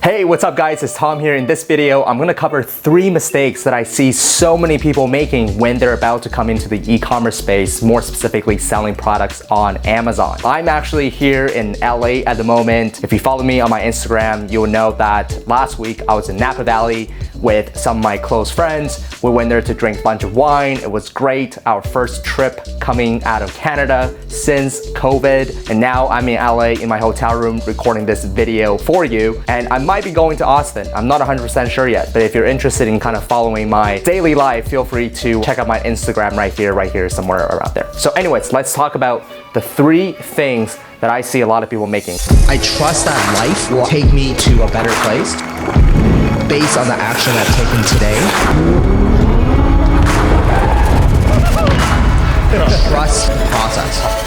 Hey, what's up guys? It's Tom here. In this video, I'm gonna cover 3 mistakes that I see so many people making when they're about to come into the e-commerce space, more specifically selling products on Amazon. I'm actually here in LA at the moment. If you follow me on my Instagram, you'll know that last week I was in Napa Valley with some of my close friends. We went there to drink a bunch of wine. It was great. Our first trip coming out of Canada since COVID. And now I'm in LA in my hotel room recording this video for you. And I might be going to Austin. I'm not 100% sure yet, but if you're interested in kind of following my daily life, feel free to check out my Instagram right here, somewhere around there. So anyways, let's talk about the 3 things that I see a lot of people making. I trust that life will take me to a better place based on the action I've taken today. Trust the process.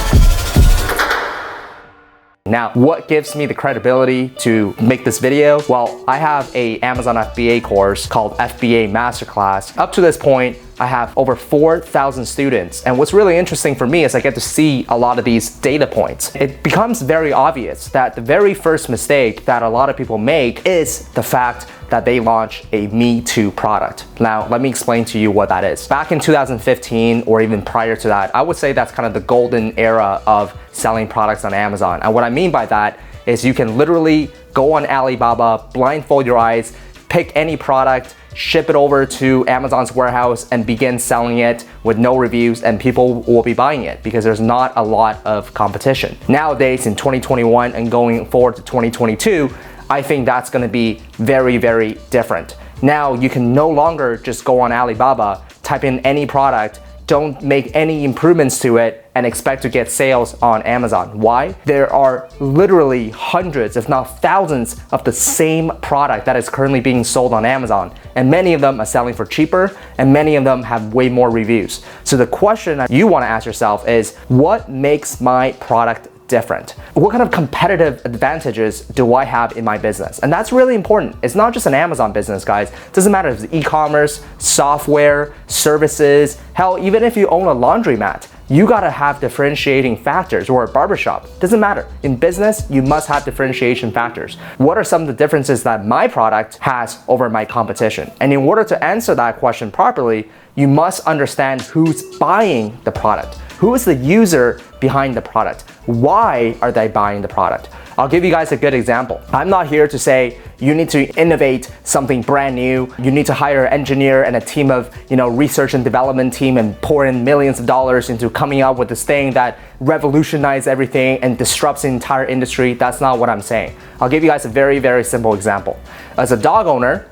Now, what gives me the credibility to make this video? Well, I have a Amazon FBA course called FBA Masterclass. Up to this point, I have over 4,000 students. And what's really interesting for me is I get to see a lot of these data points. It becomes very obvious that the very first mistake that a lot of people make is the fact that they launch a Me Too product. Now, let me explain to you what that is. Back in 2015, or even prior to that, I would say that's kind of the golden era of selling products on Amazon. And what I mean by that is you can literally go on Alibaba, blindfold your eyes, pick any product, ship it over to Amazon's warehouse and begin selling it with no reviews, and people will be buying it because there's not a lot of competition. Nowadays in 2021 and going forward to 2022, I think that's gonna be very, very different. Now you can no longer just go on Alibaba, type in any product, don't make any improvements to it and expect to get sales on Amazon. Why? There are literally hundreds, if not thousands, of the same product that is currently being sold on Amazon. And many of them are selling for cheaper, and many of them have way more reviews. So the question that you wanna ask yourself is, what makes my product different? What kind of competitive advantages do I have in my business? And that's really important. It's not just an Amazon business, guys. It doesn't matter if it's e-commerce, software, services, hell, even if you own a laundromat, you gotta have differentiating factors, or a barbershop. Doesn't matter. In business, you must have differentiation factors. What are some of the differences that my product has over my competition? And in order to answer that question properly, you must understand who's buying the product. Who is the user behind the product? Why are they buying the product? I'll give you guys a good example. I'm not here to say you need to innovate something brand new. You need to hire an engineer and a team of, research and development team and pour in millions of dollars into coming up with this thing that revolutionizes everything and disrupts the entire industry. That's not what I'm saying. I'll give you guys a very, very simple example. As a dog owner,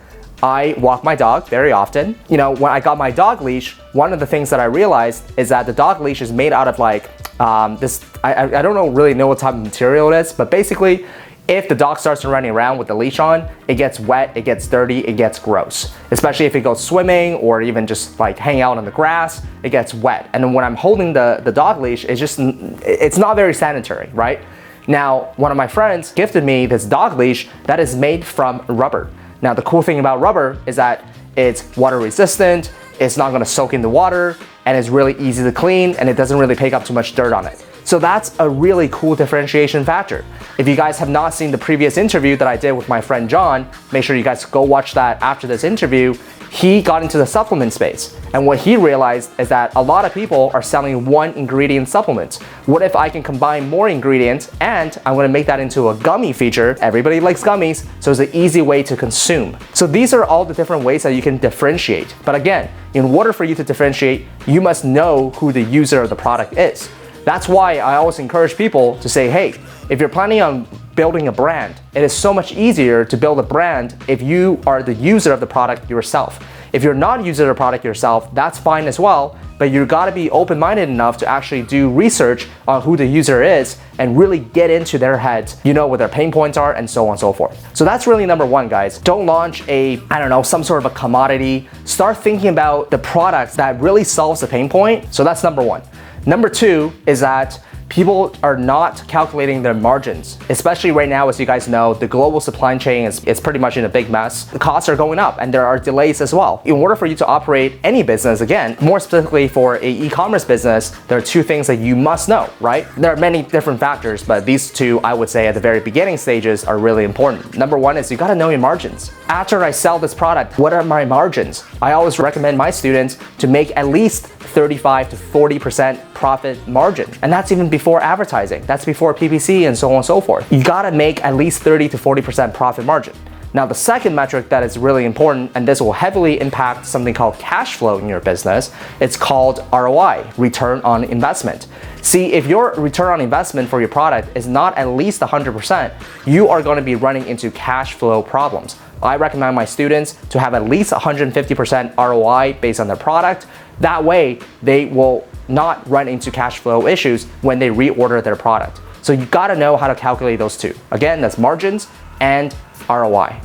I walk my dog very often. When I got my dog leash, one of the things that I realized is that the dog leash is made out of I don't really know what type of material it is, but basically, if the dog starts running around with the leash on, it gets wet, it gets dirty, it gets gross. Especially if it goes swimming or even just hang out on the grass, it gets wet. And then when I'm holding the dog leash, it's not very sanitary, right? Now, one of my friends gifted me this dog leash that is made from rubber. Now, the cool thing about rubber is that it's water resistant, it's not gonna soak in the water, and it's really easy to clean, and it doesn't really pick up too much dirt on it. So that's a really cool differentiation factor. If you guys have not seen the previous interview that I did with my friend John, make sure you guys go watch that after this interview. He got into the supplement space. And what he realized is that a lot of people are selling one ingredient supplements. What if I can combine more ingredients and I'm gonna make that into a gummy feature? Everybody likes gummies, so it's an easy way to consume. So these are all the different ways that you can differentiate. But again, in order for you to differentiate, you must know who the user of the product is. That's why I always encourage people to say, hey, if you're planning on building a brand, it is so much easier to build a brand if you are the user of the product yourself. If you're not a user of the product yourself, that's fine as well, but you gotta be open-minded enough to actually do research on who the user is and really get into their heads, what their pain points are, and so on and so forth. So that's really number 1, guys. Don't launch some sort of a commodity. Start thinking about the product that really solves the pain point. So that's number 1. Number 2 is that people are not calculating their margins. Especially right now, as you guys know, the global supply chain is pretty much in a big mess. The costs are going up and there are delays as well. In order for you to operate any business, again, more specifically for an e-commerce business, there are two things that you must know, right? There are many different factors, but these two, I would say at the very beginning stages, are really important. Number one is you gotta know your margins. After I sell this product, what are my margins? I always recommend my students to make at least 35 to 40% profit margin. And that's even before advertising. That's before PPC and so on and so forth. You gotta make at least 30 to 40% profit margin. Now, the second metric that is really important, and this will heavily impact something called cash flow in your business, it's called ROI, return on investment. See, if your return on investment for your product is not at least 100%, you are going to be running into cash flow problems. I recommend my students to have at least 150% ROI based on their product. That way, they will not run into cash flow issues when they reorder their product. So you gotta know how to calculate those two. Again, that's margins and ROI.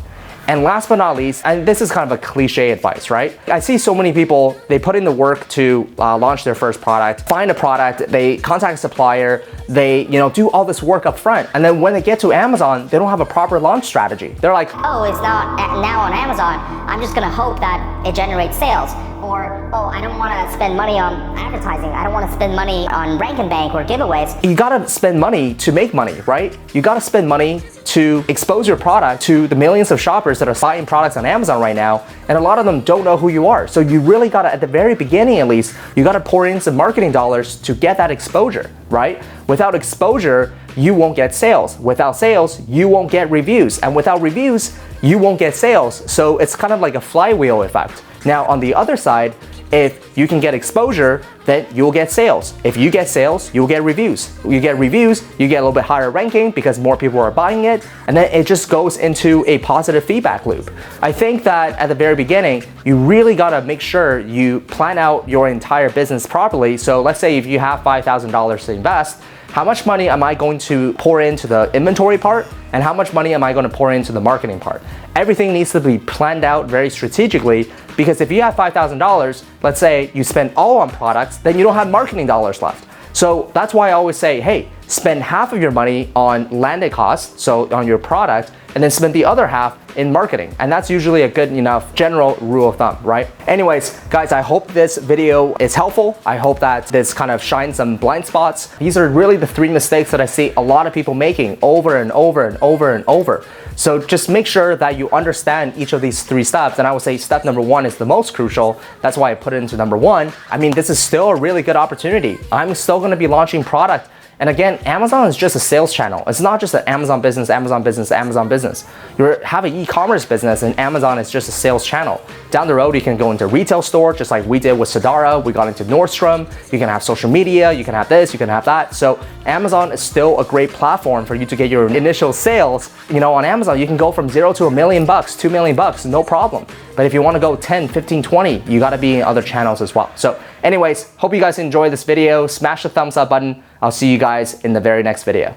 And last but not least, and this is kind of a cliche advice, right? I see so many people, they put in the work to launch their first product, find a product, they contact a supplier, they do all this work up front. And then when they get to Amazon, they don't have a proper launch strategy. They're like, oh, it's not now on Amazon. I'm just gonna hope that it generates sales. Or, oh, I don't wanna spend money on advertising. I don't wanna spend money on rank and bank or giveaways. You gotta spend money to make money, right? You gotta spend money to expose your product to the millions of shoppers that are buying products on Amazon right now, and a lot of them don't know who you are. So you really gotta, at the very beginning at least, you gotta pour in some marketing dollars to get that exposure, right? Without exposure, you won't get sales. Without sales, you won't get reviews. And without reviews, you won't get sales. So it's kind of like a flywheel effect. Now, on the other side, if you can get exposure, then you'll get sales. If you get sales, you'll get reviews. You get reviews, you get a little bit higher ranking because more people are buying it, and then it just goes into a positive feedback loop. I think that at the very beginning, you really gotta make sure you plan out your entire business properly. So let's say if you have $5,000 to invest, how much money am I going to pour into the inventory part, and how much money am I going to pour into the marketing part? Everything needs to be planned out very strategically, because if you have $5,000, let's say you spend all on products, then you don't have marketing dollars left. So that's why I always say, hey, spend half of your money on landed costs, so on your product, and then spend the other half in marketing. And that's usually a good enough general rule of thumb, right? Anyways, guys, I hope this video is helpful. I hope that this kind of shines some blind spots. These are really the three mistakes that I see a lot of people making over and over and over and over. So just make sure that you understand each of these three steps. And I would say step number one is the most crucial. That's why I put it into number one. I mean, this is still a really good opportunity. I'm still gonna be launching product. And again, Amazon is just a sales channel. It's not just an Amazon business, Amazon business, Amazon business. You have an e-commerce business and Amazon is just a sales channel. Down the road, you can go into retail store, just like we did with Sdara. We got into Nordstrom. You can have social media, you can have this, you can have that. So Amazon is still a great platform for you to get your initial sales. On Amazon, you can go from 0 to $1 million, $2 million, no problem. But if you wanna go 10, 15, 20, you gotta be in other channels as well. So anyways, hope you guys enjoyed this video. Smash the thumbs up button. I'll see you guys in the very next video.